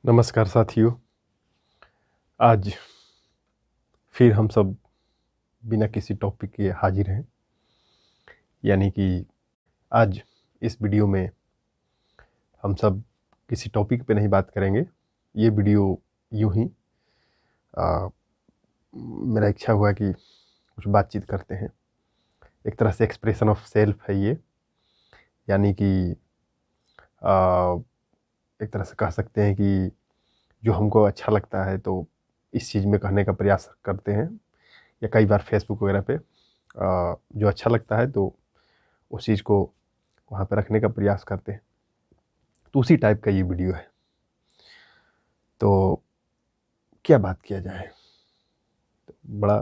नमस्कार साथियों। आज फिर हम सब बिना किसी टॉपिक के हाजिर हैं। यानी कि आज इस वीडियो में हम सब किसी टॉपिक पे नहीं बात करेंगे। ये वीडियो यूं ही मेरा इच्छा हुआ कि कुछ बातचीत करते हैं। एक तरह से एक्सप्रेशन ऑफ सेल्फ है ये। यानी कि एक तरह से कह सकते हैं कि जो हमको अच्छा लगता है तो इस चीज़ में कहने का प्रयास करते हैं, या कई बार फेसबुक वगैरह पे जो अच्छा लगता है तो उस चीज़ को वहाँ पे रखने का प्रयास करते हैं। तो उसी टाइप का ये वीडियो है। तो क्या बात किया जाए, तो बड़ा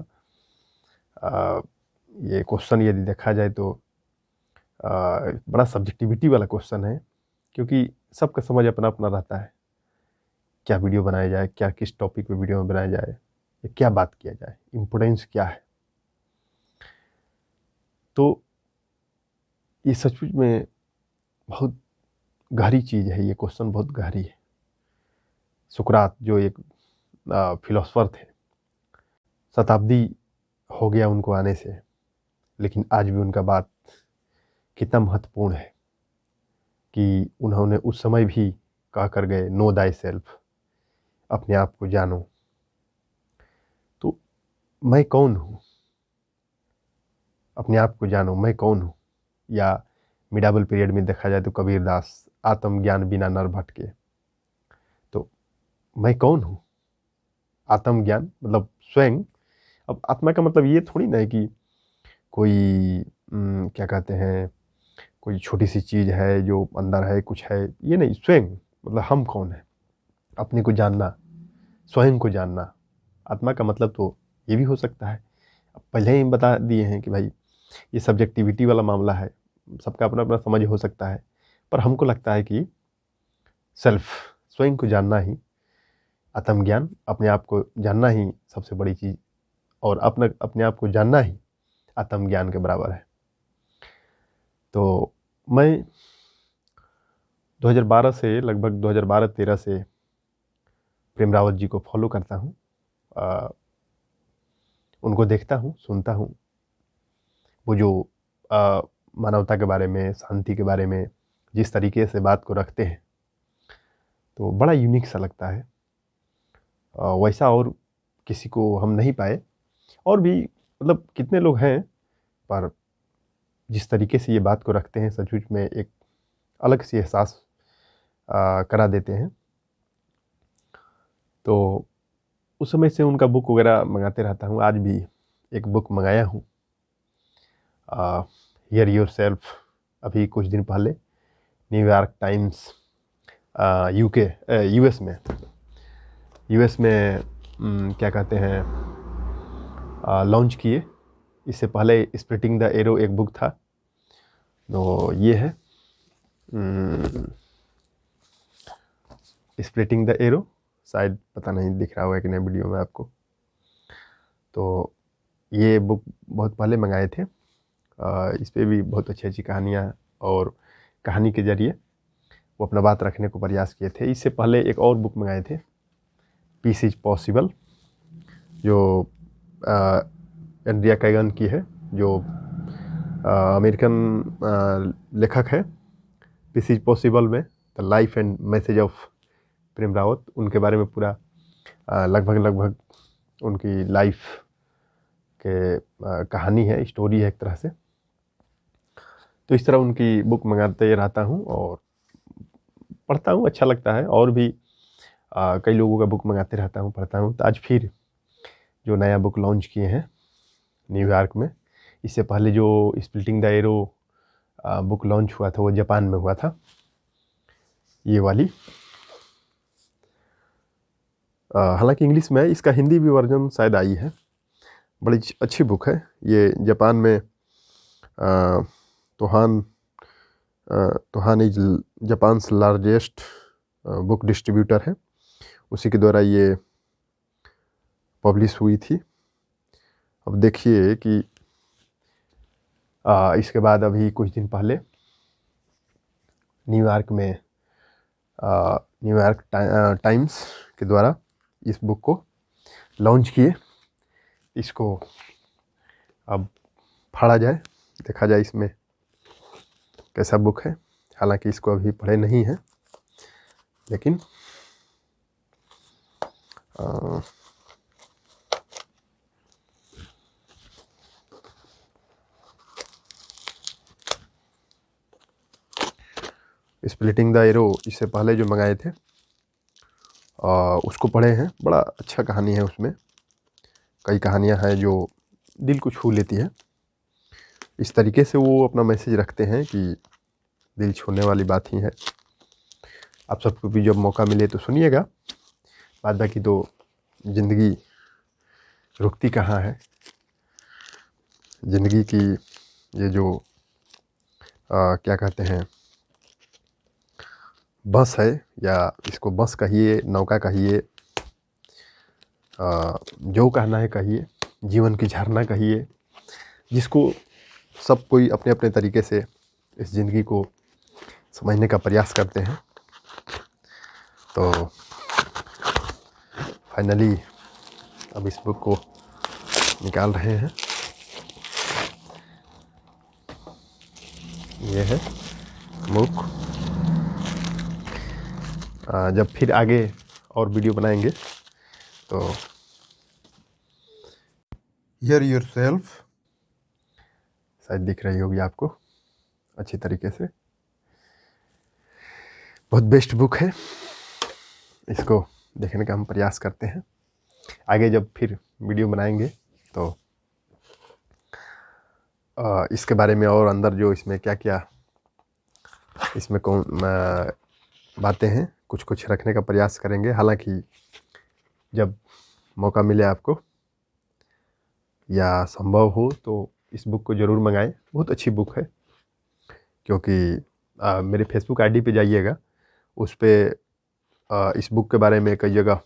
ये क्वेश्चन यदि देखा जाए तो बड़ा सब्जेक्टिविटी वाला क्वेश्चन है, क्योंकि सबका समझ अपना अपना रहता है। क्या वीडियो बनाया जाए, क्या किस टॉपिक पे वीडियो में बनाया जाए, या क्या बात किया जाए, इम्पोर्टेंस क्या है। तो ये सचमुच में बहुत गहरी चीज़ है। ये क्वेश्चन बहुत गहरी है। सुकरात जो एक फिलोसफर थे, शताब्दी हो गया उनको आने से, लेकिन आज भी उनका बात कितना महत्वपूर्ण है कि उन्होंने उस समय भी कह कर गए, नो दाई सेल्फ, अपने आप को जानो। तो मैं कौन हूँ, अपने आप को जानो, मैं कौन हूँ। या मिडाबल पीरियड में देखा जाए तो कबीरदास, आत्मज्ञान बिना नर भटके। तो मैं कौन हूँ, आत्मज्ञान मतलब स्वयं। अब आत्मा का मतलब ये थोड़ी ना है कि कोई क्या कहते हैं, कोई छोटी सी चीज़ है जो अंदर है, कुछ है, ये नहीं। स्वयं मतलब हम कौन है, अपने को जानना, स्वयं को जानना। आत्मा का मतलब तो ये भी हो सकता है। अब पहले ही बता दिए हैं कि भाई ये सब्जेक्टिविटी वाला मामला है, सबका अपना अपना समझ हो सकता है। पर हमको लगता है कि सेल्फ, स्वयं को जानना ही, आत्मज्ञान, अपने आप को जानना ही सबसे बड़ी चीज़, और अपने आप को जानना ही आत्मज्ञान के बराबर है। तो मैं 2012 से, लगभग 2012-13 से प्रेम रावत जी को फॉलो करता हूँ। उनको देखता हूँ, सुनता हूँ। वो जो मानवता के बारे में, शांति के बारे में जिस तरीके से बात को रखते हैं, तो बड़ा यूनिक सा लगता है। वैसा और किसी को हम नहीं पाए। और भी मतलब कितने लोग हैं, पर जिस तरीके से ये बात को रखते हैं, सचमुच में एक अलग सी एहसास करा देते हैं। तो उस समय से उनका बुक वगैरह मंगाते रहता हूँ। आज भी एक बुक मंगाया हूँ, हियर योर सेल्फ। अभी कुछ दिन पहले न्यूयॉर्क टाइम्स यूएस में क्या कहते हैं, लॉन्च किए। इससे पहले स्प्लिटिंग द एरो एक बुक था, तो ये है स्प्लिटिंग द एरो। शायद पता नहीं दिख रहा होगा कि नहीं वीडियो में आपको। तो ये बुक बहुत पहले मंगाए थे। इस पर भी बहुत अच्छी अच्छी कहानियाँ, और कहानी के जरिए वो अपना बात रखने को प्रयास किए थे। इससे पहले एक और बुक मंगाए थे, पीस इज पॉसिबल, जो एंड्रिया कैगन की है, जो अमेरिकन लेखक है। पीस इज पॉसिबल में the life and message of Prem Rawat, उनके बारे में पूरा लगभग उनकी लाइफ के कहानी है, स्टोरी है एक तरह से। तो इस तरह उनकी बुक मंगाते रहता हूँ और पढ़ता हूँ, अच्छा लगता है। और भी कई लोगों का बुक मंगाते रहता हूँ, पढ़ता हूँ। तो आज फिर जो नया बुक लॉन्च किए हैं न्यूयॉर्क में, इससे पहले जो splitting the arrow book launch हुआ था वो जापान में हुआ था, ये वाली। हालांकि इंग्लिश में है, इसका हिंदी भी वर्जन शायद आई है। बड़ी अच्छी बुक है ये। जापान में Tohan Tohan is Japan's largest book distributor है, उसी के द्वारा ये पब्लिश हुई थी। अब देखिए कि इसके बाद अभी कुछ दिन पहले न्यूयॉर्क में न्यूयॉर्क टाइम्स के द्वारा इस बुक को लॉन्च किए। इसको अब पढ़ा जाए, देखा जाए इसमें कैसा बुक है। हालांकि इसको अभी पढ़े नहीं है, लेकिन स्प्लिटिंग द एरो इससे पहले जो मंगाए थे उसको पढ़े हैं। बड़ा अच्छा कहानी है, उसमें कई कहानियां हैं जो दिल को छू लेती है। इस तरीके से वो अपना मैसेज रखते हैं कि दिल छूने वाली बात ही है। आप सबको भी जब मौका मिले तो सुनिएगा। बाद बाकी तो ज़िंदगी रुकती कहाँ है। ज़िंदगी की ये जो क्या कहते हैं, बस है, या इसको बस कहिए, नौका कहिए, जो कहना है कहिए, जीवन की झरना कहिए, जिसको सब कोई अपने अपने तरीके से इस ज़िंदगी को समझने का प्रयास करते हैं। तो फाइनली अब इस बुक को निकाल रहे हैं। ये है बुक। जब फिर आगे और वीडियो बनाएंगे तो हियर योरसेल्फ शायद दिख रही होगी आपको अच्छी तरीके से। बहुत बेस्ट बुक है, इसको देखने का हम प्रयास करते हैं। आगे जब फिर वीडियो बनाएंगे तो इसके बारे में और अंदर जो इसमें क्या क्या इसमें कौन बातें हैं, कुछ कुछ रखने का प्रयास करेंगे। हालांकि जब मौका मिले आपको या संभव हो तो इस बुक को ज़रूर मंगाएं। बहुत अच्छी बुक है, क्योंकि मेरे फेसबुक आईडी पे जाइएगा, उस पर इस बुक के बारे में कई जगह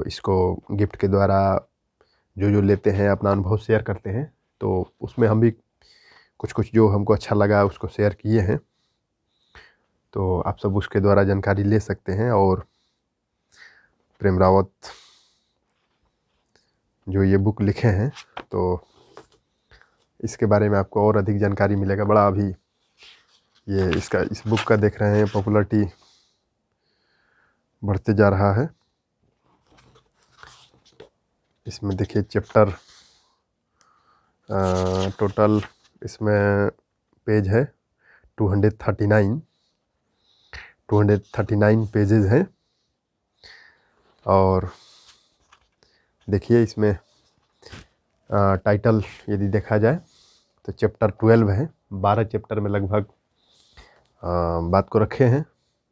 इसको गिफ्ट के द्वारा जो लेते हैं अपना अनुभव शेयर करते हैं। तो उसमें हम भी कुछ कुछ जो हमको अच्छा लगा उसको शेयर किए हैं। तो आप सब उसके द्वारा जानकारी ले सकते हैं। और प्रेम रावत जो ये बुक लिखे हैं, तो इसके बारे में आपको और अधिक जानकारी मिलेगा। बड़ा अभी ये इस बुक का देख रहे हैं पॉपुलरिटी बढ़ते जा रहा है। इसमें देखिए चैप्टर टोटल इसमें पेज है 239 पेजेस हैं। और देखिए इसमें टाइटल यदि देखा जाए तो चैप्टर 12 है। 12 चैप्टर में लगभग बात को रखे हैं।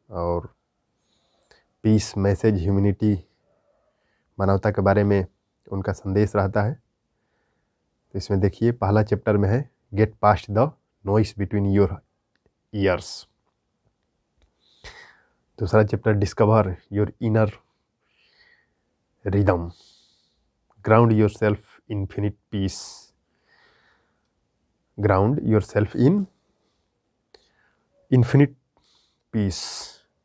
और पीस, मैसेज, ह्यूमैनिटी, मानवता के बारे में उनका संदेश रहता है। तो इसमें देखिए पहला चैप्टर में है get past the noise between your ears. दूसरा chapter discover your inner rhythm, ground yourself infinite peace, ground yourself in infinite peace.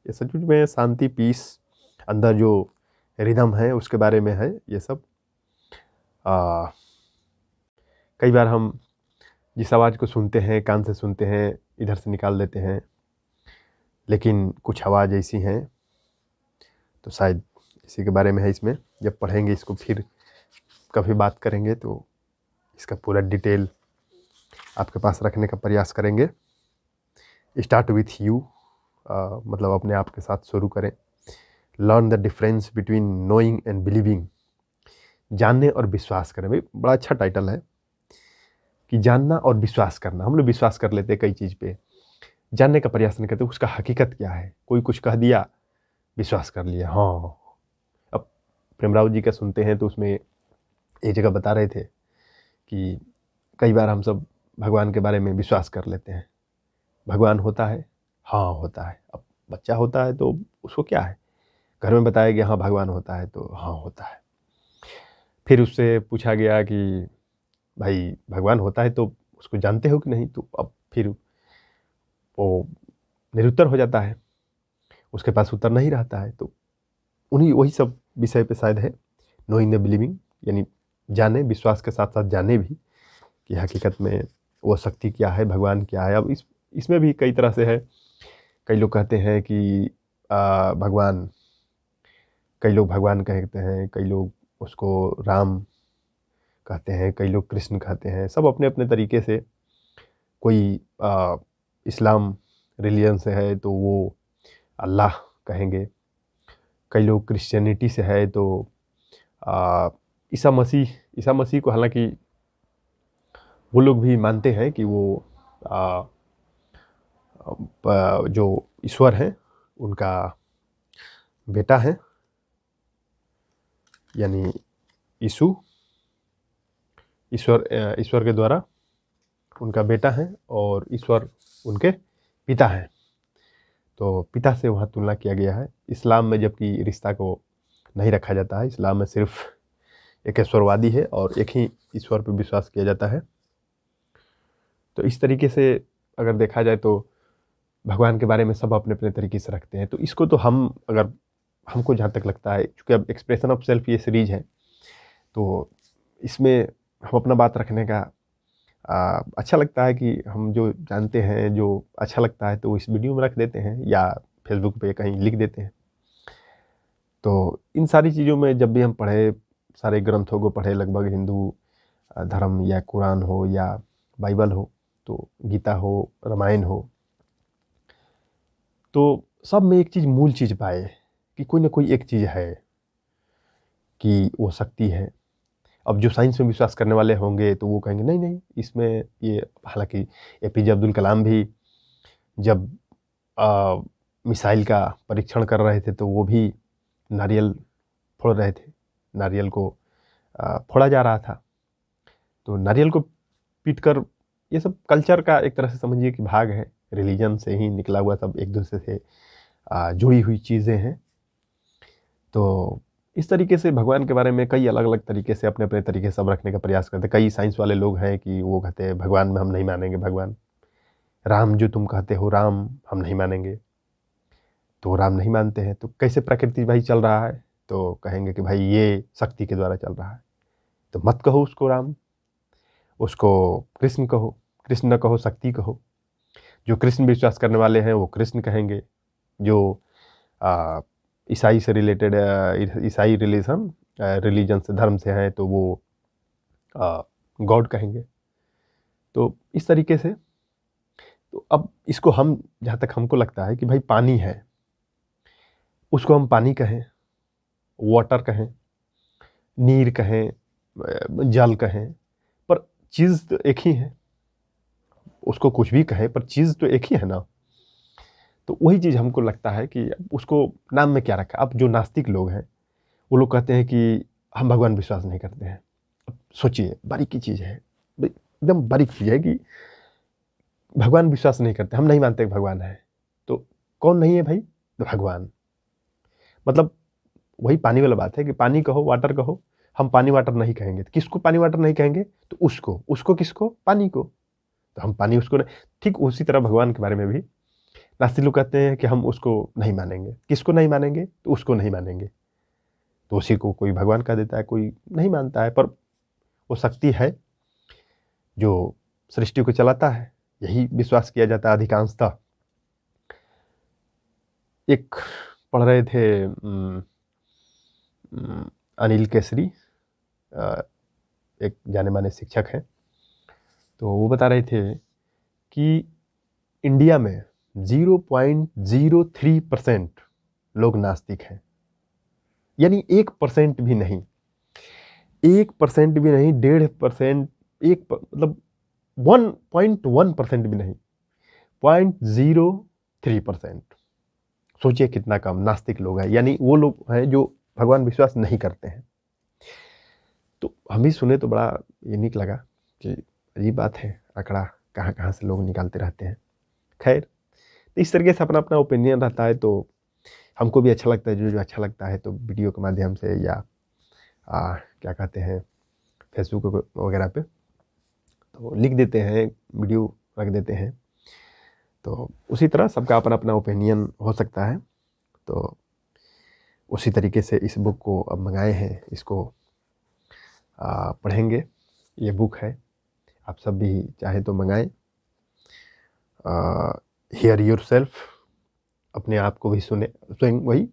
ये सचमुच में शांति, पीस, अंदर जो रिदम है उसके बारे में है ये सब। कई बार हम जिस आवाज़ को सुनते हैं, कान से सुनते हैं, इधर से निकाल देते हैं, लेकिन कुछ आवाज़ ऐसी हैं, तो शायद इसी के बारे में है इसमें। जब पढ़ेंगे इसको फिर कभी बात करेंगे तो इसका पूरा डिटेल आपके पास रखने का प्रयास करेंगे। स्टार्ट विथ यू, मतलब अपने आप के साथ शुरू करें। Learn the difference between knowing and believing, जानने और विश्वास करें। भाई बड़ा अच्छा टाइटल है कि जानना और विश्वास करना। हम लोग विश्वास कर लेते हैं कई चीज़ पे, जानने का प्रयास नहीं करते उसका हकीकत क्या है। कोई कुछ कह दिया, विश्वास कर लिया। हाँ, अब प्रेमराव जी का सुनते हैं तो उसमें एक जगह बता रहे थे कि कई बार हम सब भगवान के बारे में विश्वास कर लेते हैं। भगवान होता है, हाँ होता है। अब बच्चा होता है तो उसको क्या है, घर में बताया गया हाँ भगवान होता है तो हाँ होता है। फिर उससे पूछा गया कि भाई भगवान होता है तो उसको जानते हो कि नहीं, तो अब फिर वो निरुत्तर हो जाता है। उसके पास उत्तर नहीं रहता है। तो उन्हीं वही सब विषय पे शायद है नोइंग द बिलीविंग, यानी जाने, विश्वास के साथ साथ जाने भी कि हकीकत में वो शक्ति क्या है, भगवान क्या है। अब इसमें भी कई तरह से है। कई लोग कहते हैं कि भगवान, कई लोग भगवान कहते हैं, कई लोग उसको राम कहते हैं, कई लोग कृष्ण कहते हैं। सब अपने अपने तरीके से, कोई इस्लाम रिलीजन से है तो वो अल्लाह कहेंगे, कई लोग क्रिश्चियनिटी से है तो ईसा मसीह को, हालांकि वो लोग भी मानते हैं कि वो जो ईश्वर हैं उनका बेटा है, यानी ईश्वर के द्वारा उनका बेटा है और ईश्वर उनके पिता हैं। तो पिता से वहाँ तुलना किया गया है। इस्लाम में जबकि रिश्ता को नहीं रखा जाता है, इस्लाम में सिर्फ एक ईश्वरवादी है और एक ही ईश्वर पर विश्वास किया जाता है। तो इस तरीके से अगर देखा जाए तो भगवान के बारे में सब अपने अपने तरीके से रखते हैं। तो इसको तो हमको जहाँ तक लगता है, चूँकि अब एक्सप्रेशन ऑफ सेल्फ ये सीरीज है, तो इसमें हम अपना बात रखने का अच्छा लगता है कि हम जो जानते हैं, जो अच्छा लगता है, तो इस वीडियो में रख देते हैं या फेसबुक पे कहीं लिख देते हैं। तो इन सारी चीज़ों में जब भी हम पढ़े, सारे ग्रंथों को पढ़े, लगभग हिंदू धर्म या कुरान हो या बाइबल हो, तो गीता हो, रामायण हो, तो सब में एक चीज़, मूल चीज़ पाए कि कोई ना कोई एक चीज़ है कि वो शक्ति है। अब जो साइंस में विश्वास करने वाले होंगे तो वो कहेंगे नहीं नहीं, इसमें ये, हालांकि एपीजे अब्दुल कलाम भी जब मिसाइल का परीक्षण कर रहे थे तो वो भी नारियल फोड़ रहे थे, नारियल को फोड़ा जा रहा था। तो नारियल को पीटकर, ये सब कल्चर का एक तरह से समझिए कि भाग है, रिलीजन से ही निकला हुआ, सब एक दूसरे से जुड़ी हुई चीज़ें हैं। तो इस तरीके से भगवान के बारे में कई अलग अलग तरीके से अपने अपने तरीके से सब रखने का प्रयास करते हैं। कई साइंस वाले लोग हैं कि वो कहते हैं भगवान में हम नहीं मानेंगे, भगवान राम जो तुम कहते हो राम हम नहीं मानेंगे, तो राम नहीं मानते हैं। तो कैसे प्रकृति भाई चल रहा है, तो कहेंगे कि भाई ये शक्ति के द्वारा चल रहा है, तो मत कहो उसको राम, उसको कृष्ण कहो, कृष्ण न कहो, शक्ति कहो। जो कृष्ण विश्वास करने वाले हैं वो कृष्ण कहेंगे, जो ईसाई से रिलेटेड, ईसाई रिलीजन से, धर्म से हैं, तो वो गॉड कहेंगे। तो इस तरीके से, तो अब इसको हम, जहाँ तक हमको लगता है कि भाई पानी है, उसको हम पानी कहें, वाटर कहें, नीर कहें, जल कहें, पर चीज़ तो एक ही है। उसको कुछ भी कहें पर चीज़ तो एक ही है ना। तो वही चीज़ हमको लगता है कि उसको नाम में क्या रखा। अब जो नास्तिक लोग हैं वो लोग कहते हैं कि हम भगवान विश्वास नहीं करते हैं। अब सोचिए, बारीक की चीज़ है, एकदम बारीक चीज़ है कि भगवान विश्वास नहीं करते, हम नहीं मानते कि भगवान है। तो कौन नहीं है भाई? तो भगवान। मतलब वही पानी वाला बात है कि पानी कहो, वाटर कहो, हम पानी वाटर नहीं कहेंगे। तो किसको पानी वाटर नहीं कहेंगे? तो उसको किसको? पानी को। तो हम पानी उसको नहीं। ठीक उसी तरह भगवान के बारे में भी नास्तिक लोग कहते हैं कि हम उसको नहीं मानेंगे। किसको नहीं मानेंगे? तो उसको नहीं मानेंगे। तो उसी को कोई भगवान कह देता है, कोई नहीं मानता है, पर वो शक्ति है जो सृष्टि को चलाता है, यही विश्वास किया जाता है अधिकांशतः। एक पढ़ रहे थे अनिल केसरी, एक जाने माने शिक्षक हैं, तो वो बता रहे थे कि इंडिया में 0.03% लोग नास्तिक हैं, यानी 1% भी नहीं, 1% भी नहीं, 1.5%, मतलब 1.1% भी नहीं, 0.03%। सोचिए कितना कम नास्तिक लोग हैं, यानी वो लोग हैं जो भगवान विश्वास नहीं करते हैं। तो हम भी सुने तो बड़ा यूनिक लगा कि अजीब बात है, आंकड़ा कहाँ कहाँ से लोग निकालते रहते हैं। खैर, तो इस तरीके से अपना अपना ओपिनियन रहता है, तो हमको भी अच्छा लगता है, जो जो अच्छा लगता है तो वीडियो के माध्यम से या क्या कहते हैं, फेसबुक वगैरह पे तो लिख देते हैं, वीडियो रख देते हैं। तो उसी तरह सबका अपना अपना ओपिनियन हो सकता है। तो उसी तरीके से इस बुक को अब मंगाए हैं, इसको पढ़ेंगे। ये बुक है, आप सब भी चाहे तो मंगाएं। हियर योर सेल्फ, अपने आप को भी सुने, स्वयं वही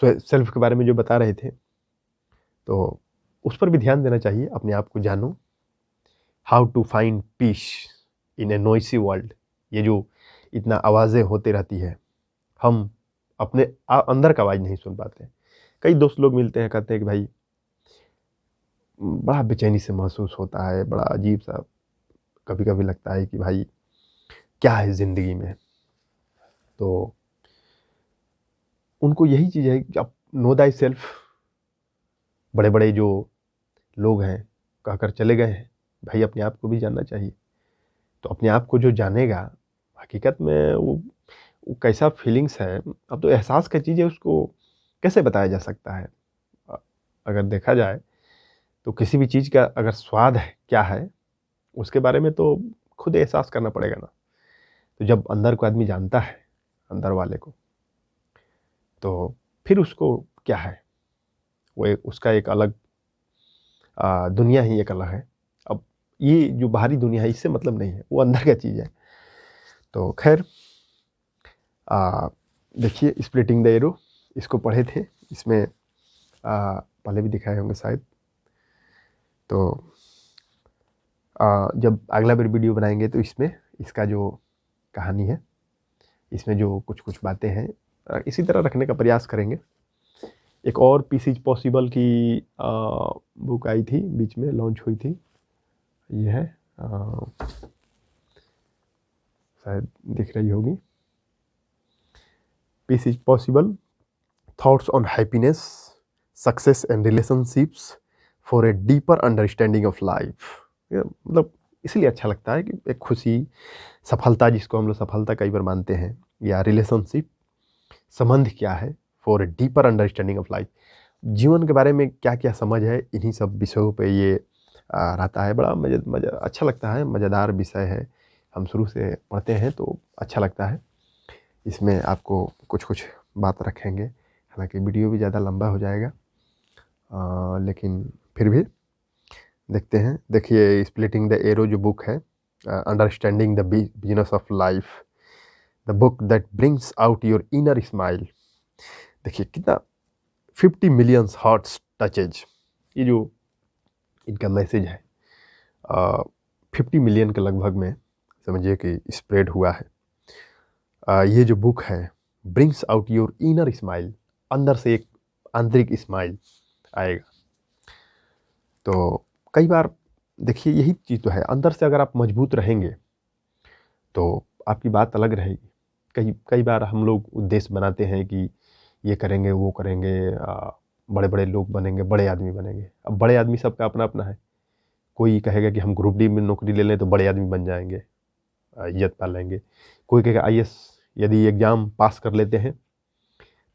सेल्फ के बारे में जो बता रहे थे, तो उस पर भी ध्यान देना चाहिए। अपने आप को जानो, how to find peace in a noisy world. ये जो इतना आवाज़ें होती रहती है, हम अपने अंदर का आवाज़ नहीं सुन पाते। कई दोस्त लोग मिलते हैं, कहते हैं कि भाई बड़ा बेचैनी से महसूस होता है, बड़ा अजीब सा कभी कभी लगता है कि भाई क्या है ज़िंदगी में। तो उनको यही चीज़ है कि अब नो दाई सेल्फ, बड़े बड़े जो लोग हैं कहकर चले गए हैं, भाई अपने आप को भी जानना चाहिए। तो अपने आप को जो जानेगा, हकीकत में वो कैसा फीलिंग्स है, अब तो एहसास का चीज़ है, उसको कैसे बताया जा सकता है। अगर देखा जाए तो किसी भी चीज़ का अगर स्वाद है क्या है, उसके बारे में तो खुद एहसास करना पड़ेगा ना। तो जब अंदर को आदमी जानता है, अंदर वाले को, तो फिर उसको क्या है, वो उसका एक अलग दुनिया ही एक अलग है। अब ये जो बाहरी दुनिया है इससे मतलब नहीं है, वो अंदर का चीज़ है। तो खैर देखिए, स्प्लिटिंग द एरो, इसको पढ़े थे, इसमें पहले भी दिखाए होंगे शायद। तो जब अगला बार वीडियो बनाएंगे तो इसमें इसका जो कहानी है, इसमें जो कुछ कुछ बातें हैं, इसी तरह रखने का प्रयास करेंगे। एक और पीस इज पॉसिबल की बुक आई थी, बीच में लॉन्च हुई थी, ये है, शायद दिख रही होगी, peace is possible, thoughts on happiness, success and relationships for a deeper understanding of life. मतलब इसलिए अच्छा लगता है कि एक खुशी, सफलता, जिसको हम लोग सफलता कई बार मानते हैं, या रिलेशनशिप, संबंध क्या है, for a deeper understanding of life, जीवन के बारे में क्या क्या समझ है, इन्हीं सब विषयों पे ये रहता है। बड़ा मज़ा अच्छा लगता है, मज़ेदार विषय है, हम शुरू से पढ़ते हैं तो अच्छा लगता है। इसमें आपको कुछ कुछ बात रखेंगे, हालांकि वीडियो भी ज़्यादा लंबा हो जाएगा, लेकिन फिर भी देखते हैं। देखिए, स्प्लिटिंग द एरो जो बुक है, understanding the business of life, the book that brings out your inner smile. देखिए कितना 50 मिलियन हार्ट्स टचेज, ये जो इनका मैसेज है 50 मिलियन के लगभग में समझिए कि स्प्रेड हुआ है। ये जो बुक है, brings out your inner smile, अंदर से एक आंतरिक स्माइल आएगा। तो कई बार देखिए यही चीज़ तो है, अंदर से अगर आप मजबूत रहेंगे तो आपकी बात अलग रहेगी। कई बार हम लोग उद्देश्य बनाते हैं कि ये करेंगे, वो करेंगे, बड़े बड़े लोग बनेंगे, बड़े आदमी बनेंगे। अब बड़े आदमी सबका अपना अपना है। कोई कहेगा कि हम ग्रुप डी में नौकरी ले लें तो बड़े आदमी बन जाएंगे, इज्जत पा लेंगे। कोई कहेगा IAS यदि एग्ज़ाम पास कर लेते हैं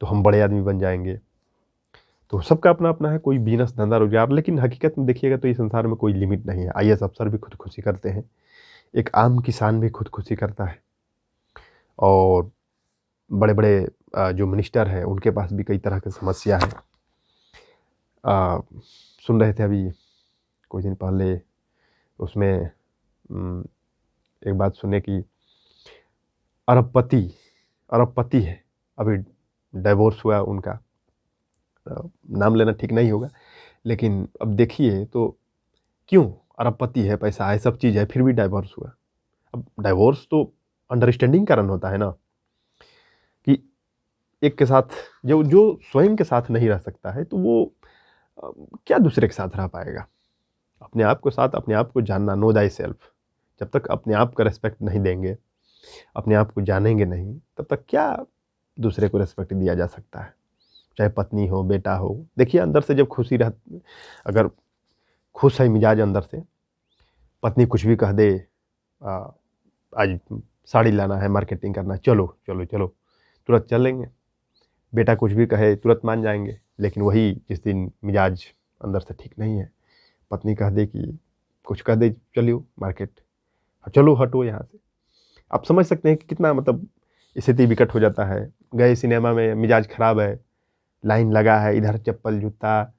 तो हम बड़े आदमी बन जाएंगे। तो सबका अपना अपना है, कोई बिजनेस धंधा रोजगार। लेकिन हकीकत में देखिएगा तो इस संसार में कोई लिमिट नहीं है। IAS अफसर भी खुदकुशी करते हैं, एक आम किसान भी खुदकुशी करता है, और बड़े बड़े जो मिनिस्टर हैं उनके पास भी कई तरह की समस्या है। सुन रहे थे अभी कुछ दिन पहले, उसमें एक बात सुने कि अरबपति है, अभी डाइवोर्स हुआ उनका, नाम लेना ठीक नहीं होगा, लेकिन अब देखिए तो क्यों, अरबपति है, पैसा है, सब चीज़ है, फिर भी डाइवोर्स हुआ। अब डाइवोर्स तो अंडरस्टैंडिंग कारण होता है ना, कि एक के साथ जो स्वयं के साथ नहीं रह सकता है तो वो क्या दूसरे के साथ रह पाएगा। अपने आप के साथ अपने आप को जानना, नो दाई सेल्फ। जब तक अपने आप का रेस्पेक्ट नहीं देंगे, अपने आप को जानेंगे नहीं, तब तक क्या दूसरे को रेस्पेक्ट दिया जा सकता है, चाहे पत्नी हो, बेटा हो। देखिए अंदर से जब खुशी अगर खुश है मिजाज अंदर से, पत्नी कुछ भी कह दे, आज साड़ी लाना है, मार्केटिंग करना, चलो चलो चलो, तुरंत चलेंगे। बेटा कुछ भी कहे तुरंत मान जाएंगे। लेकिन वही जिस दिन मिजाज अंदर से ठीक नहीं है, पत्नी कह दे कि कुछ कह दे, चलियो मार्केट, चलो हटो यहाँ से, आप समझ सकते हैं कि कितना मतलब स्थिति विकट हो जाता है। गए सिनेमा में, मिजाज ख़राब है, लाइन लगा है, इधर चप्पल जूता,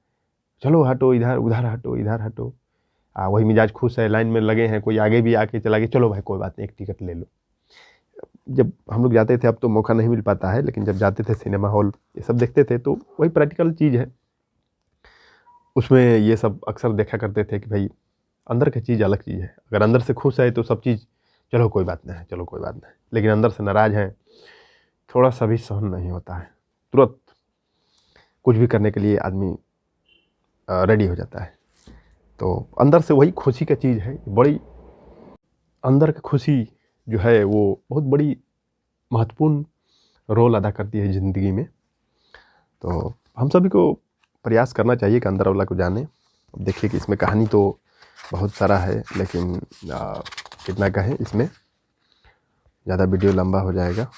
चलो हटो इधर, उधर हटो, इधर हटो। वही मिजाज खुश है, लाइन में लगे हैं, कोई आगे भी आके चला गया, चलो भाई कोई बात नहीं, एक टिकट ले लो। जब हम लोग जाते थे, अब तो मौका नहीं मिल पाता है, लेकिन जब जाते थे सिनेमा हॉल ये सब देखते थे तो वही प्रैक्टिकल चीज़ है। उसमें ये सब अक्सर देखा करते थे कि भाई अंदर की चीज़ अलग चीज़ है। अगर अंदर से खुश है तो सब चीज़ चलो कोई बात नहीं, चलो कोई बात नहीं, लेकिन अंदर से नाराज़ हैं, थोड़ा सा भी सहन नहीं होता है, तुरंत कुछ भी करने के लिए आदमी रेडी हो जाता है। तो अंदर से वही खुशी का चीज़ है, बड़ी अंदर की खुशी जो है वो बहुत बड़ी महत्वपूर्ण रोल अदा करती है ज़िंदगी में। तो हम सभी को प्रयास करना चाहिए कि अंदर वाला को जाने। अब देखिए कि इसमें कहानी तो बहुत सारा है, लेकिन कितना कहें, इसमें ज़्यादा वीडियो लंबा हो जाएगा।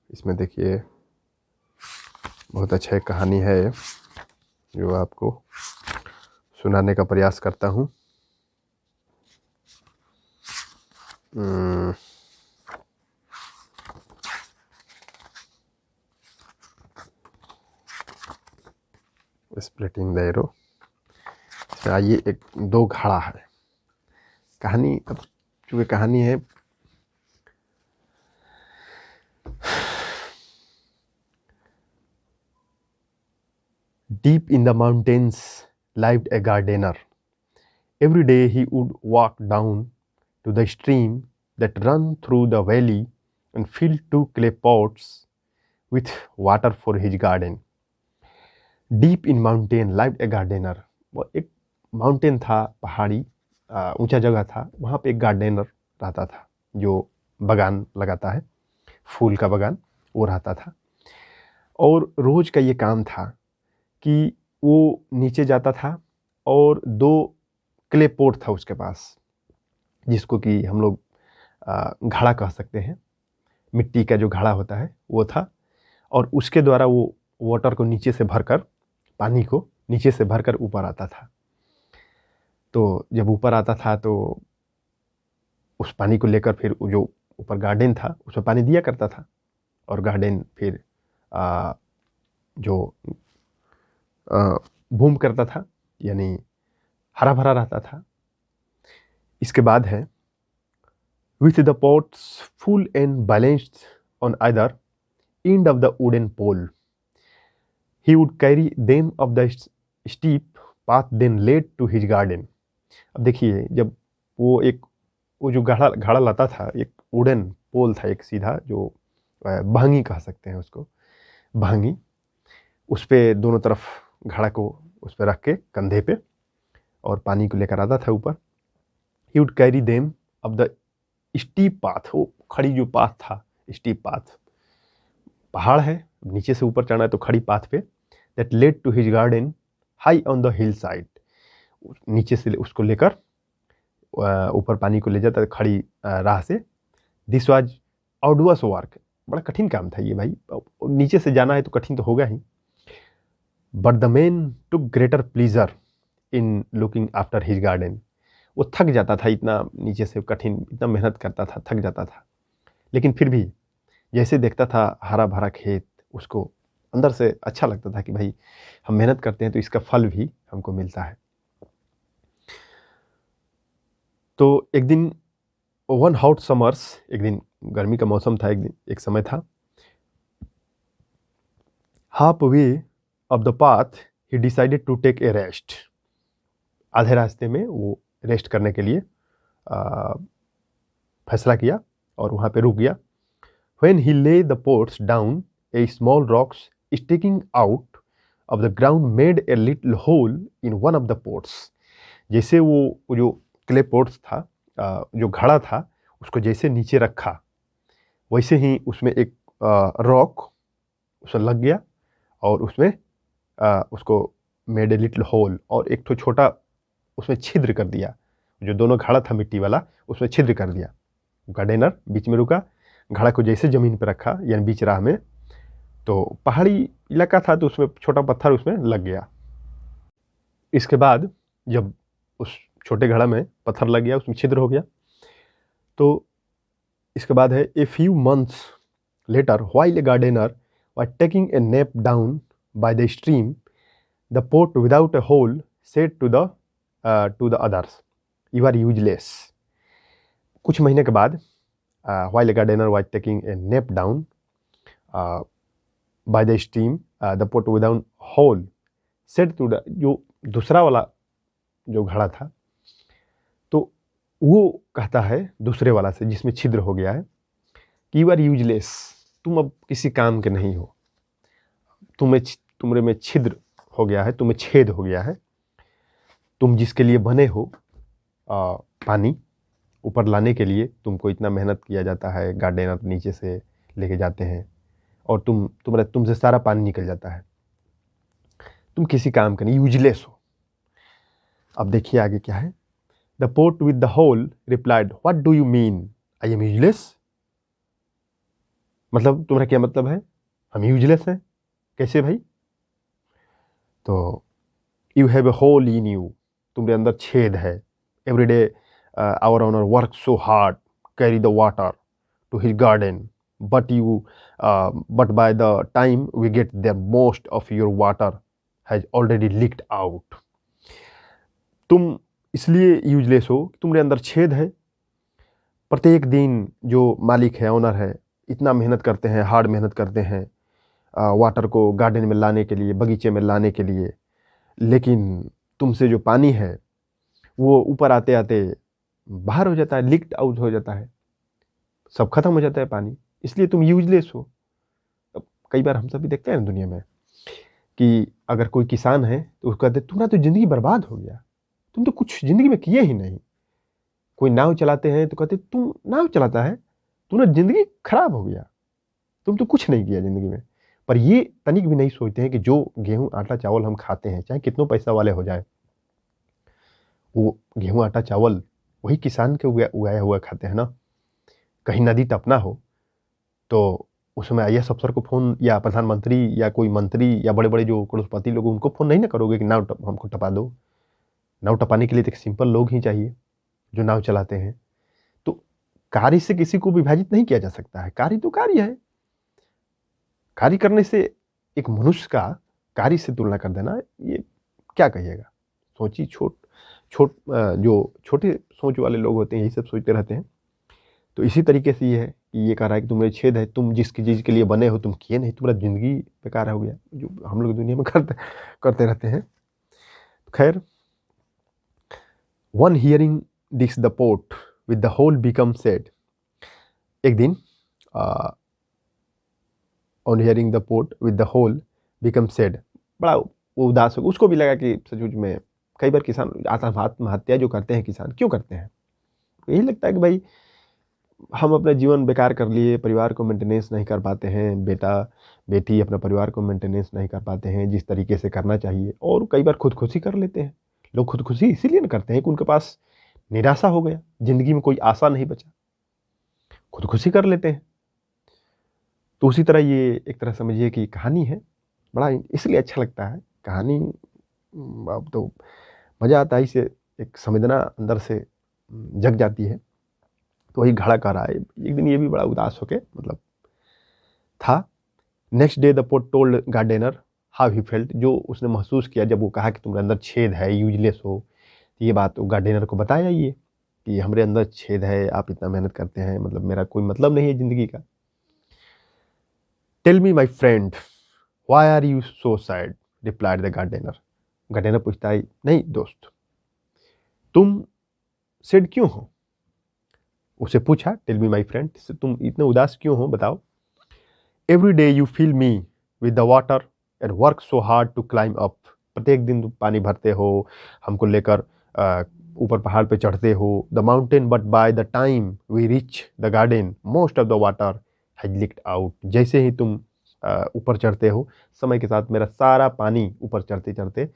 इसमें देखिए बहुत अच्छा एक कहानी है जो आपको सुनाने का प्रयास करता हूँ। Splitting the arrow. आइए, एक दो घड़ा है कहानी। अब चूँकि कहानी है, deep in the mountains lived a gardener. Every day he would walk down to the stream that ran through the valley and fill 2 clay pots with water for his garden. Deep in mountain lived a gardener. वो एक mountain था, पहाड़ी ऊंचा जगह था, वहाँ पे एक गार्डनर रहता था जो बगान लगाता है, फूल का बगान, वो रहता था। और रोज़ का ये काम था कि वो नीचे जाता था और 2 क्ले पोट था उसके पास, जिसको कि हम लोग घड़ा कह सकते हैं, मिट्टी का जो घड़ा होता है वो था। और उसके द्वारा वो वाटर को नीचे से भरकर, पानी को नीचे से भरकर ऊपर आता था। तो जब ऊपर आता था तो उस पानी को लेकर फिर जो ऊपर गार्डन था उसमें पानी दिया करता था, और गार्डन फिर जो बूम करता था, यानी हरा भरा रहता था। इसके बाद है, with the pots full and balanced on either end of the wooden pole, he would carry them up the steep path then led to his garden. अब देखिए, जब वो जो घड़ा लाता था, एक वुडन पोल था, एक सीधा, जो भांगी कह सकते हैं उसको, भांगी, उस पे दोनों तरफ घड़ा को उस पे रख के कंधे पे, और पानी को लेकर आता था ऊपर। He would carry them up the steep path, वो खड़ी जो पाथ था, स्टीप पाथ, पहाड़ है, नीचे से ऊपर चढ़ना है तो खड़ी पाथ पे, that led to his garden high on the hill side, नीचे से उसको लेकर ऊपर पानी को ले जाता था खड़ी राह से। दिस वाज आउडवर्स वर्क, बड़ा कठिन काम था ये भाई, नीचे से जाना है तो कठिन तो होगा ही। But the man took greater pleasure in looking after his garden. वो थक जाता था, इतना नीचे से कठिन, इतना मेहनत करता था, थक जाता था, लेकिन फिर भी जैसे देखता था हरा भरा खेत, उसको अंदर से अच्छा लगता था कि भाई हम मेहनत करते हैं तो इसका फल भी हमको मिलता है। तो एक दिन, वन हॉट समर्स, एक दिन गर्मी का मौसम था, एक समय था, half way of the path he decided to take a rest. आधे रास्ते में वो रेस्ट करने के लिए फैसला किया और वहाँ पे रुक गया। When he lay the pots down, a small rocks sticking out of the ground made a little hole in one of the pots. जैसे वो जो क्ले पोट्स था, जो घड़ा था, उसको जैसे नीचे रखा, वैसे ही उसमें एक रॉक उसमें लग गया और उसमें उसको मेड ए लिटिल होल, और एक तो छोटा उसमें छिद्र कर दिया। जो दोनों घड़ा था मिट्टी वाला, उसमें छिद्र कर दिया। गार्डनर बीच में रुका, घड़ा को जैसे ज़मीन पर रखा, यानी बीच राह में, तो पहाड़ी इलाका था तो उसमें छोटा पत्थर उसमें लग गया। इसके बाद जब उस छोटे घड़ा में पत्थर लग गया, उसमें छिद्र हो गया, तो इसके बाद है, a few months later while a gardener While taking a nap down by the stream, the pot without a hole said to the others, "You are useless." कुछ महीने के बाद while a gardener was taking a nap down by the stream, the pot without hole said to the, जो दूसरा वाला जो घड़ा था, तो वो कहता है दूसरे वाला से जिसमें छिद्र हो गया है कि यू आर यूजलेस, तुम अब किसी काम के नहीं हो, तुमरे में छिद्र हो गया है, तुम्हें छेद हो गया है, तुम जिसके लिए बने हो, पानी ऊपर लाने के लिए तुमको इतना मेहनत किया जाता है, गार्डनर नीचे से लेके जाते हैं और तुमसे सारा पानी निकल जाता है, तुम किसी काम का नहीं, यूजलेस हो। अब देखिए आगे क्या है। The pot with the hole replied, what do you mean I am useless? मतलब तुम्हारा क्या मतलब है, हम यूजलेस हैं? कैसे भाई? तो you have a hole in you, तुम्हारे अंदर छेद है। Every day our owner work so hard carry the water to his garden, but by the time we get there most of your water has already leaked out. तुम इसलिए useless हो कि तुम्हारे अंदर छेद है। प्रत्येक दिन जो मालिक है, ओनर है, इतना मेहनत करते हैं, हार्ड मेहनत करते हैं वाटर को गार्डन में लाने के लिए, बगीचे में लाने के लिए, लेकिन तुमसे जो पानी है वो ऊपर आते आते बाहर हो जाता है, लीक्ड आउट हो जाता है, सब खत्म हो जाता है पानी, इसलिए तुम यूजलेस हो। अब कई बार हम सब भी देखते हैं ना दुनिया में कि अगर कोई किसान है तो उसको कहते तुम्हारा तो ज़िंदगी बर्बाद हो गया, तुम तो कुछ ज़िंदगी में किए ही नहीं। कोई नाव चलाते हैं तो कहते तुम नाव चलाता है, तुम्हारा ज़िंदगी खराब हो गया, तुम तो कुछ नहीं किया ज़िंदगी में। पर ये तनिक भी नहीं सोचते हैं कि जो गेहूँ आटा चावल हम खाते हैं, चाहे कितनों पैसा वाले हो जाए, वो गेहूँ आटा चावल वही किसान के उगाया हुआ खाते हैं ना। कहीं नदी टपना हो तो उसमें IAS अफसर को फ़ोन, या प्रधानमंत्री या कोई मंत्री या बड़े बड़े जो करोड़पति लोग, उनको फ़ोन नहीं ना करोगे कि नाव हमको टपा दो। नाव टपाने के लिए तो एक सिंपल लोग ही चाहिए जो नाव चलाते हैं। तो कार्य से किसी को विभाजित नहीं किया जा सकता है, कार्य तो कार्य है। कार्य करने से एक मनुष्य का कार्य से तुलना कर देना, ये क्या कहिएगा? सोची जो छोटे सोच वाले लोग होते हैं यही सब सोचते रहते हैं। तो इसी तरीके से ये है कि ये कह रहा है कि तुम्हारे छेद है, तुम जिस चीज़ के लिए बने हो तुम किए नहीं, तुम्हारा ज़िंदगी बेकार हो गया, जो हम लोग दुनिया में करते रहते हैं। खैर, one hearing this the pot with the hole become sad. एक दिन on hearing the pot with the hole become sad, बड़ा वो उदास हो, उसको भी लगा कि सचमुच में कई बार किसान आत्महत्या जो करते हैं किसान क्यों करते हैं? यही लगता है कि भाई हम अपना जीवन बेकार कर लिए, परिवार को मेंटेनेंस नहीं कर पाते हैं, बेटा बेटी अपने परिवार को मेंटेनेंस नहीं कर पाते हैं जिस तरीके से करना चाहिए, और कई बार खुदकुशी कर लेते हैं। लोग खुदकुशी इसीलिए न करते हैं कि उनके पास निराशा हो गया, ज़िंदगी में कोई आशा नहीं बचा, खुदकुशी कर लेते हैं। तो उसी तरह ये एक तरह समझिए कि कहानी है, बड़ा इसलिए अच्छा लगता है कहानी। अब तो मज़ा आता है, इसे एक संवेदना अंदर से जग जाती है। तो वही घड़ा कह रहा है, एक दिन ये भी बड़ा उदास होके मतलब था। Next day the pot told gardener how he felt, जो उसने महसूस किया जब वो कहा कि तुम्हारे अंदर छेद है, यूजलेस हो, तो ये बात वो गार्डनर को बताया ये कि हमारे अंदर छेद है, आप इतना मेहनत करते हैं, मतलब मेरा कोई मतलब नहीं है ज़िंदगी का। Tell me my friend why are you so sad, replied the gardener. Gardener पूछता है, नहीं दोस्त, तुम सैड क्यों हो? उसे पूछा, टेल मी माई फ्रेंड, तुम इतने उदास क्यों हो, बताओ। Every day you fill me with the water and work so hard to climb up, प्रत्येक दिन तुम पानी भरते हो, हमको लेकर ऊपर पहाड़ पे चढ़ते हो, the mountain, but by the time we reach the garden most of the water has leaked out. जैसे ही तुम ऊपर चढ़ते हो, समय के साथ मेरा सारा पानी, ऊपर चढ़ते चढ़ते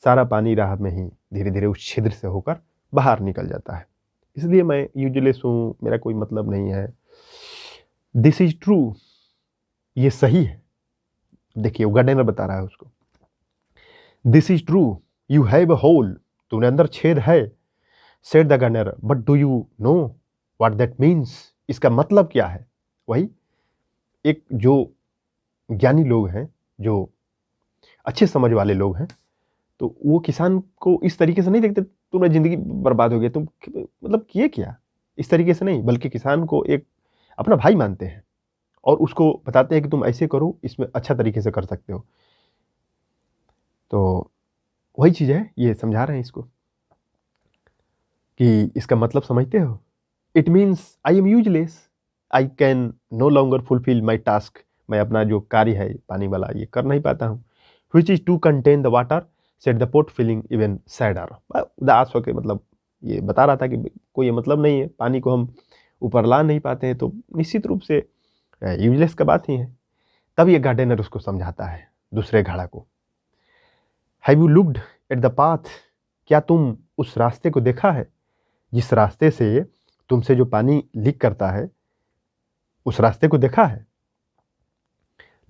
सारा पानी राह में ही धीरे धीरे उस छिद्र से होकर बाहर निकल जाता है, इसलिए मैं यूजलेस हूँ, मेरा कोई मतलब नहीं है। दिस इज ट्रू, ये सही है। देखिए वो गार्डनर बता रहा है उसको, this is true you have a hole, तुम्हारे अंदर छेद है। Said the gardener, but do you know what that means, इसका मतलब क्या है? वही एक जो ज्ञानी लोग हैं, जो अच्छे समझ वाले लोग हैं, तो वो किसान को इस तरीके से नहीं देखते तुम्हारी ज़िंदगी बर्बाद हो गई, तुम मतलब किए क्या, इस तरीके से नहीं, बल्कि किसान को एक अपना भाई मानते हैं और उसको बताते हैं कि तुम ऐसे करो, इसमें अच्छा तरीके से कर सकते हो। तो वही चीज़ है, ये समझा रहे हैं इसको कि इसका मतलब समझते हो। It means I am useless, I can no longer fulfil my task, मैं अपना जो कार्य है पानी वाला ये कर नहीं पाता हूँ। Which is to contain the water said the pot feeling even sadder, उदास होकर मतलब ये बता रहा था कि कोई ये मतलब नहीं है, पानी को हम ऊपर ला नहीं पाते हैं तो निश्चित रूप से यूजलेस का बात ही है। तब ये गार्डनर उसको समझाता है दूसरे घड़ा को, have you looked at the path, क्या तुम उस रास्ते को देखा है जिस रास्ते से तुमसे जो पानी लीक करता है, उस रास्ते को देखा है।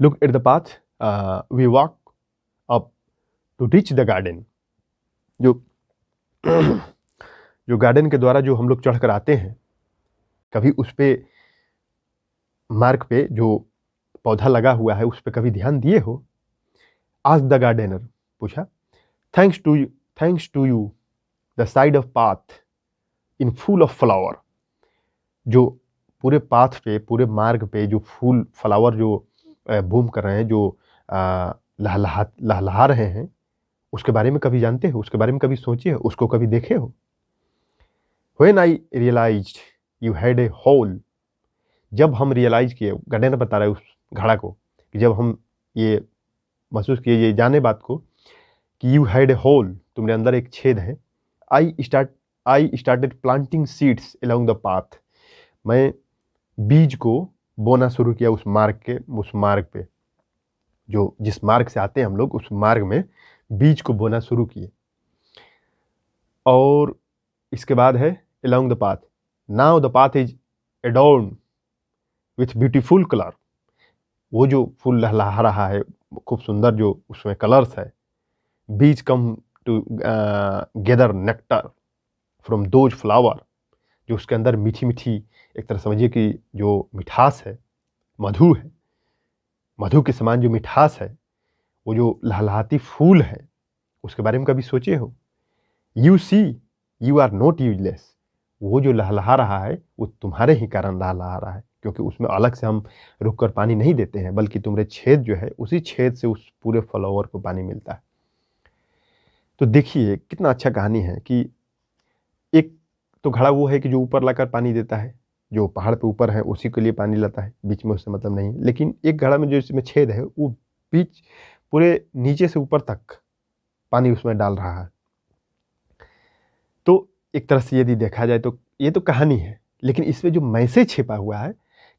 Look at the path we walk up to reach the garden, जो जो गार्डन के द्वारा जो हम लोग चढ़ कर आते हैं, कभी उस पे मार्ग पे जो पौधा लगा हुआ है उस पे कभी ध्यान दिए हो। आस्क द गार्डनर, पूछा। Thanks to you the side of path in full of flower, जो पूरे पाथ पे, पूरे मार्ग पे जो फूल फ्लावर जो बूम कर रहे हैं, जो लहलहा रहे हैं, उसके बारे में कभी जानते हो, उसके बारे में कभी सोचे हो, उसको कभी देखे हो। When I realised you had a hole, जब हम रियलाइज किए, गार्डनर बता रहे उस घड़ा को कि जब हम ये महसूस किए, ये जाने बात को कि यू हैड ए होल, तुम्हारे अंदर एक छेद है। I started planting seeds along the path, मैं बीज को बोना शुरू किया उस मार्ग पे, जो जिस मार्ग से आते हैं हम लोग, उस मार्ग में बीज को बोना शुरू किए। और इसके बाद है along the path, now the path is adorned with beautiful colour, वो जो फूल लहलहा रहा है, खूब सुंदर जो उसमें कलर्स है। Bees come to gather nectar from those flower, जो उसके अंदर मीठी मीठी, एक तरह समझिए कि जो मिठास है, मधु है, मधु के समान जो मिठास है, वो जो लहलहाती फूल है, उसके बारे में कभी सोचे हो। You see you are not useless, वो जो लहलहा रहा है वो तुम्हारे ही कारण लहलहा रहा है, क्योंकि उसमें अलग से हम रुक कर पानी नहीं देते हैं, बल्कि तुम्हारे छेद जो है, उसी छेद से उस पूरे फ्लावर को पानी मिलता है। तो देखिए कितना अच्छा कहानी है कि एक तो घड़ा वो है कि जो ऊपर लाकर पानी देता है, जो पहाड़ पे ऊपर है उसी के लिए पानी लाता है, बीच में उससे मतलब नहीं। लेकिन एक घड़ा में जो इसमें छेद है, वो बीच पूरे नीचे से ऊपर तक पानी उसमें डाल रहा है। तो एक तरह से यदि देखा जाए तो ये तो कहानी है, लेकिन इसमें जो मैसेज छिपा हुआ है,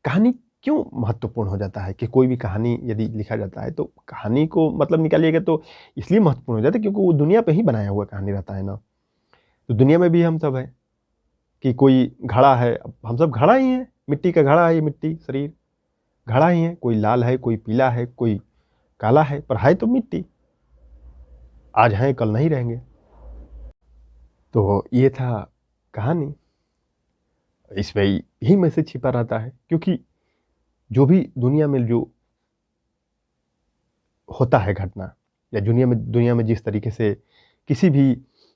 कहानी क्यों महत्वपूर्ण हो जाता है कि कोई भी कहानी यदि लिखा जाता है तो कहानी को मतलब निकालिएगा तो इसलिए महत्वपूर्ण हो जाता है क्योंकि वो दुनिया पे ही बनाया हुआ कहानी रहता है ना। तो दुनिया में भी हम सब है कि कोई घड़ा है, हम सब घड़ा ही है, मिट्टी का घड़ा है, ये मिट्टी शरीर घड़ा ही है, कोई लाल है, कोई पीला है, कोई काला है, पर है तो मिट्टी, आज हैं कल नहीं रहेंगे। तो ये था कहानी, इसमें यही मैसेज छिपा रहता है, क्योंकि जो भी दुनिया में जो होता है घटना, या दुनिया में जिस तरीके से किसी भी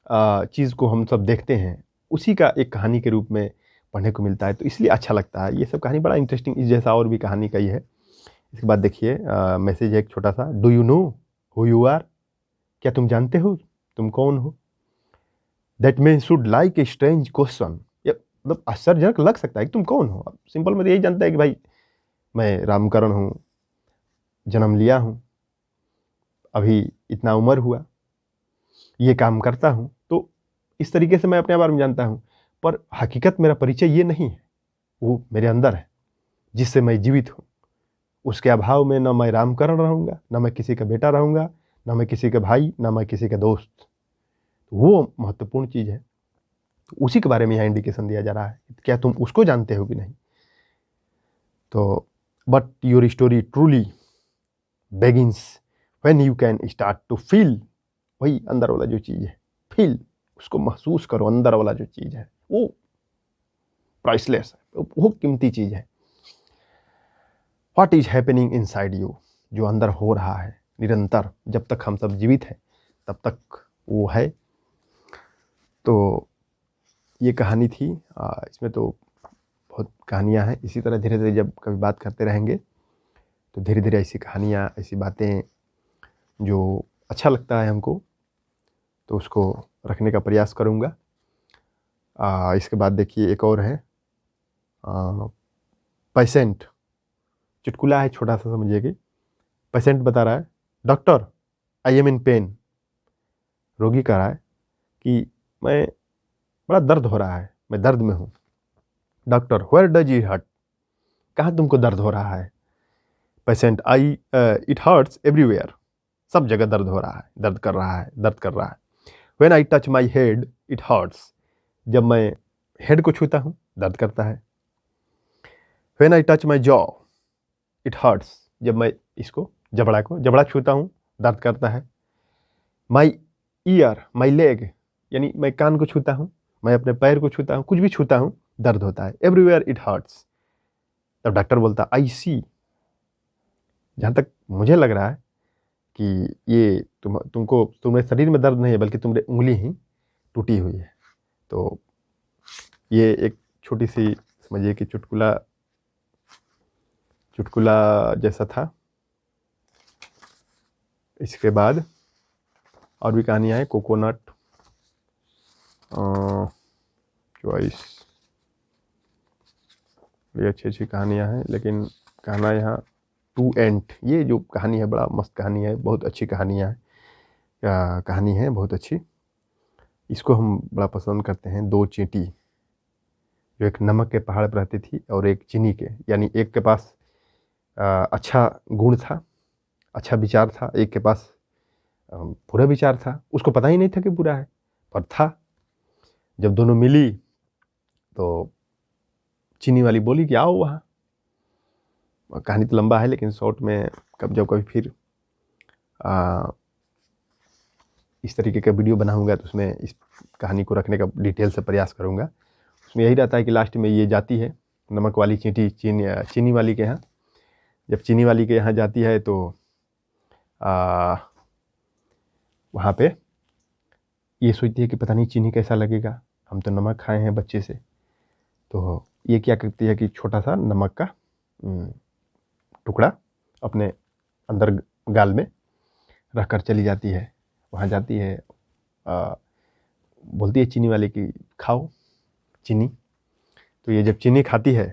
चीज़ को हम सब देखते हैं, उसी का एक कहानी के रूप में पढ़ने को मिलता है, तो इसलिए अच्छा लगता है। ये सब कहानी बड़ा इंटरेस्टिंग, इस जैसा और भी कहानी कई है। इसके बाद देखिए मैसेज है एक छोटा सा, do you know who you are, क्या तुम जानते हो तुम कौन हो। That mean should like a strange question, मतलब आश्चर्यजनक लग सकता है कि तुम कौन हो। अब सिंपल में यही जानता है कि भाई मैं रामकरण हूँ, जन्म लिया हूँ, अभी इतना उम्र हुआ, ये काम करता हूँ, तो इस तरीके से मैं अपने बारे में जानता हूँ। पर हकीकत मेरा परिचय ये नहीं है, वो मेरे अंदर है जिससे मैं जीवित हूँ। उसके अभाव में न मैं रामकरण रहूँगा, न मैं किसी का बेटा रहूँगा, न मैं किसी का भाई, न मैं किसी का दोस्त। तो वो महत्वपूर्ण चीज़ है, तो उसी के बारे में यहाँ इंडिकेशन दिया जा रहा है, क्या तुम उसको जानते हो कि नहीं। तो but your story truly begins when you can start to feel, वही अंदर वाला जो चीज़ है, फील, उसको महसूस करो, अंदर वाला जो चीज़ है वो प्राइसलेस है, वो कीमती चीज़ है। What is happening inside you, जो अंदर हो रहा है निरंतर, जब तक हम सब जीवित हैं तब तक वो है। तो ये कहानी थी। इसमें तो बहुत कहानियाँ हैं। इसी तरह धीरे धीरे जब कभी बात करते रहेंगे तो धीरे धीरे ऐसी कहानियाँ, ऐसी बातें जो अच्छा लगता है हमको, तो उसको रखने का प्रयास करूँगा। इसके बाद देखिए एक और है, पेशेंट। चुटकुला है, छोटा सा समझिए कि पेशेंट बता रहा है, doctor I am in pen. रोगी कह रहा है कि मैं, बड़ा दर्द हो रहा है, मैं दर्द में हूँ। Doctor, where does it hurt? कहाँ तुमको दर्द हो रहा है? Patient, it hurts everywhere. सब जगह दर्द हो रहा है, दर्द कर रहा है, दर्द कर रहा है। When I touch my head it hurts. जब मैं हेड को छूता हूँ दर्द करता है। When I touch my jaw it hurts. जब मैं इसको जबड़ा छूता हूँ दर्द करता है। माई ईयर, माई लेग, यानी मैं कान को छूता हूँ, मैं अपने पैर को छूता हूँ, कुछ भी छूता हूँ दर्द होता है। Everywhere it hurts. तब डॉक्टर बोलता, आई सी। जहाँ तक मुझे लग रहा है कि ये तुम्हारे शरीर में दर्द नहीं है, बल्कि तुम्हारी उंगली ही टूटी हुई है। तो ये एक छोटी सी समझिए कि चुटकुला जैसा था। इसके बाद और भी कहानियाँ हैं। कोकोनट चॉइस, ये अच्छी अच्छी कहानियाँ हैं। लेकिन कहना यहाँ टू एंट, ये जो कहानी है बड़ा मस्त कहानी है, बहुत अच्छी कहानियाँ है, कहानी है बहुत अच्छी। इसको हम बड़ा पसंद करते हैं। दो चींटी, जो एक नमक के पहाड़ पर रहती थी और एक चीनी के, यानी एक के पास अच्छा गुण था, अच्छा विचार था, एक के पास बुरा विचार था। उसको पता ही नहीं था कि बुरा है, पर था। जब दोनों मिली तो चीनी वाली बोली कि आओ वहाँ। कहानी तो लंबा है, लेकिन शॉर्ट में जब कभी फिर इस तरीके का वीडियो बनाऊंगा तो उसमें इस कहानी को रखने का डिटेल से प्रयास करूंगा। उसमें यही रहता है कि लास्ट में ये जाती है नमक वाली चींटी चीनी वाली के यहाँ। जब चीनी वाली के यहाँ जाती है तो वहाँ पे ये सोचती है कि पता नहीं चीनी कैसा लगेगा, हम तो नमक खाए हैं बच्चे से। तो ये क्या करती है कि छोटा सा नमक का टुकड़ा अपने अंदर गाल में रख कर चली जाती है। वहाँ जाती है, बोलती है चीनी वाले की खाओ चीनी। तो ये जब चीनी खाती है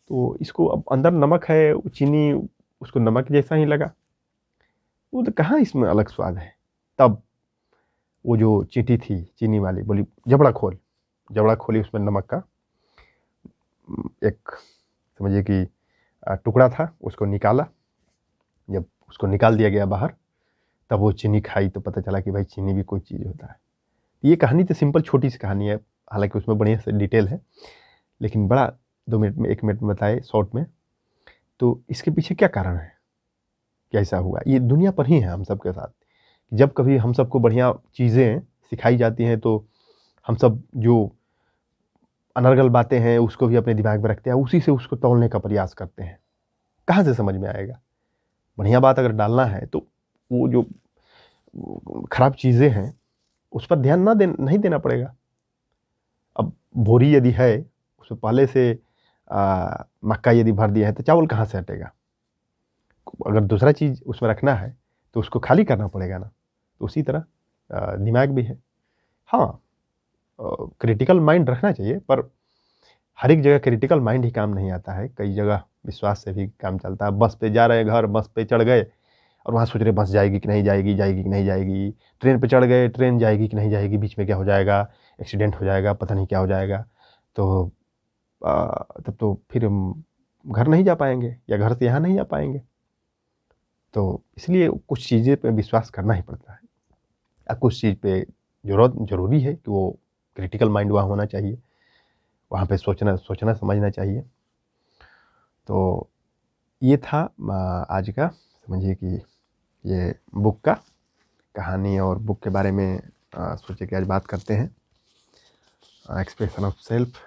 तो इसको, अब अंदर नमक है, चीनी उसको नमक जैसा ही लगा, वो तो कहाँ इसमें अलग स्वाद है। तब वो जो चींटी थी चीनी वाली बोली, जबड़ा खोली, उसमें नमक का एक समझिए कि टुकड़ा था, उसको निकाला। जब उसको निकाल दिया गया बाहर, तब वो चीनी खाई तो पता चला कि भाई चीनी भी कोई चीज़ होता है। ये कहानी तो सिंपल छोटी सी कहानी है, हालांकि उसमें बढ़िया से डिटेल है, लेकिन बड़ा 2 मिनट में 1 मिनट में बताए शॉर्ट में। तो इसके पीछे क्या कारण है, कैसा हुआ, ये दुनिया पर ही है हम सब के साथ। जब कभी हम सबको बढ़िया चीज़ें सिखाई जाती हैं तो हम सब जो अनर्गल बातें हैं उसको भी अपने दिमाग में रखते हैं, उसी से उसको तोड़ने का प्रयास करते हैं। कहाँ से समझ में आएगा? बढ़िया बात अगर डालना है तो वो जो खराब चीज़ें हैं उस पर ध्यान नहीं देना पड़ेगा। अब बोरी यदि है, उसमें पहले से मक्का यदि भर दिया है तो चावल कहाँ से हटेगा? अगर दूसरा चीज़ उसमें रखना है तो उसको खाली करना पड़ेगा ना। तो उसी तरह दिमाग भी है। हाँ, क्रिटिकल माइंड रखना चाहिए, पर हर एक जगह क्रिटिकल माइंड ही काम नहीं आता है। कई जगह विश्वास से भी काम चलता है। बस पे जा रहे हैं, घर बस पे चढ़ गए और वहाँ सोच रहे बस जाएगी कि नहीं जाएगी, जाएगी कि नहीं जाएगी। ट्रेन पे चढ़ गए, ट्रेन जाएगी कि नहीं जाएगी, बीच में क्या हो जाएगा, एक्सीडेंट हो जाएगा, पता नहीं क्या हो जाएगा। तो तब तो फिर हम घर नहीं जा पाएंगे या घर से यहाँ नहीं आ पाएंगे। तो इसलिए कुछ चीज़ें पे विश्वास करना ही पड़ता है। अब कुछ चीज़ पे ज़रूरी है कि वो क्रिटिकल माइंड वहाँ होना चाहिए, वहाँ पे सोचना समझना चाहिए। तो ये था आज का, समझिए कि ये बुक का कहानी और बुक के बारे में सोचे कि आज बात करते हैं, एक्सप्रेशन ऑफ सेल्फ।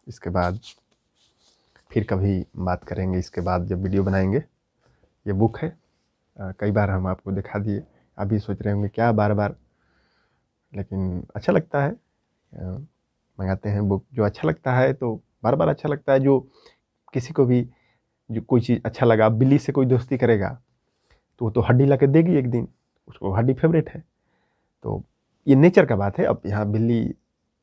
इसके बाद फिर कभी बात करेंगे इसके बाद जब वीडियो बनाएंगे। ये बुक है, कई बार हम आपको दिखा दिए, अभी सोच रहे होंगे क्या बार बार, लेकिन अच्छा लगता है, मंगाते हैं बुक। जो अच्छा लगता है तो बार बार अच्छा लगता है। जो किसी को भी जो कोई चीज़ अच्छा लगा, बिल्ली से कोई दोस्ती करेगा तो वो तो हड्डी ला के देगी एक दिन, उसको हड्डी फेवरेट है। तो ये नेचर का बात है, अब यहाँ बिल्ली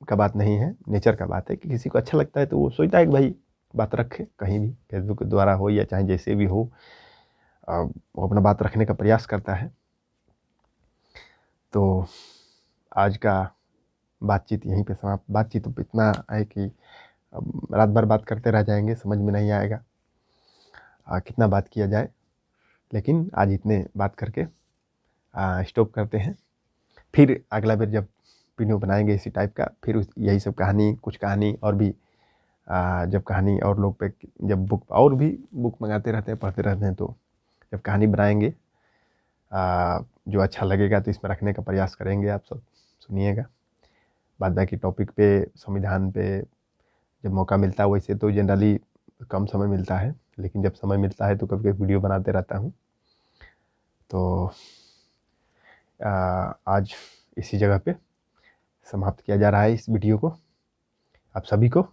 का बात नहीं है, नेचर का बात है कि किसी को अच्छा लगता है तो वो सोचता है कि भाई बात रखे, कहीं भी फेसबुक के द्वारा हो या चाहे जैसे भी हो, वो अपना बात रखने का प्रयास करता है। तो आज का बातचीत यहीं पे समाप्त। बातचीत तो इतना है कि अब रात भर बात करते रह जाएंगे, समझ में नहीं आएगा कितना बात किया जाए, लेकिन आज इतने बात करके स्टॉप करते हैं। फिर अगला बार जब वीडियो बनाएंगे इसी टाइप का, फिर यही सब कहानी, कुछ कहानी और भी, जब कहानी और लोग पे, जब बुक और भी बुक मंगाते रहते हैं, पढ़ते रहते हैं, तो जब कहानी बनाएंगे जो अच्छा लगेगा तो इसमें रखने का प्रयास करेंगे। आप सब सुनिएगा। बाद बाकी टॉपिक पे, संविधान पे जब मौका मिलता है, वैसे तो जनरली कम समय मिलता है, लेकिन जब समय मिलता है तो कभी कभी वीडियो बनाते रहता हूँ। तो आज इसी जगह पे समाप्त किया जा रहा है इस वीडियो को। आप सभी को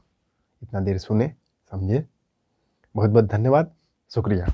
इतना देर सुने, समझे, बहुत बहुत धन्यवाद, शुक्रिया।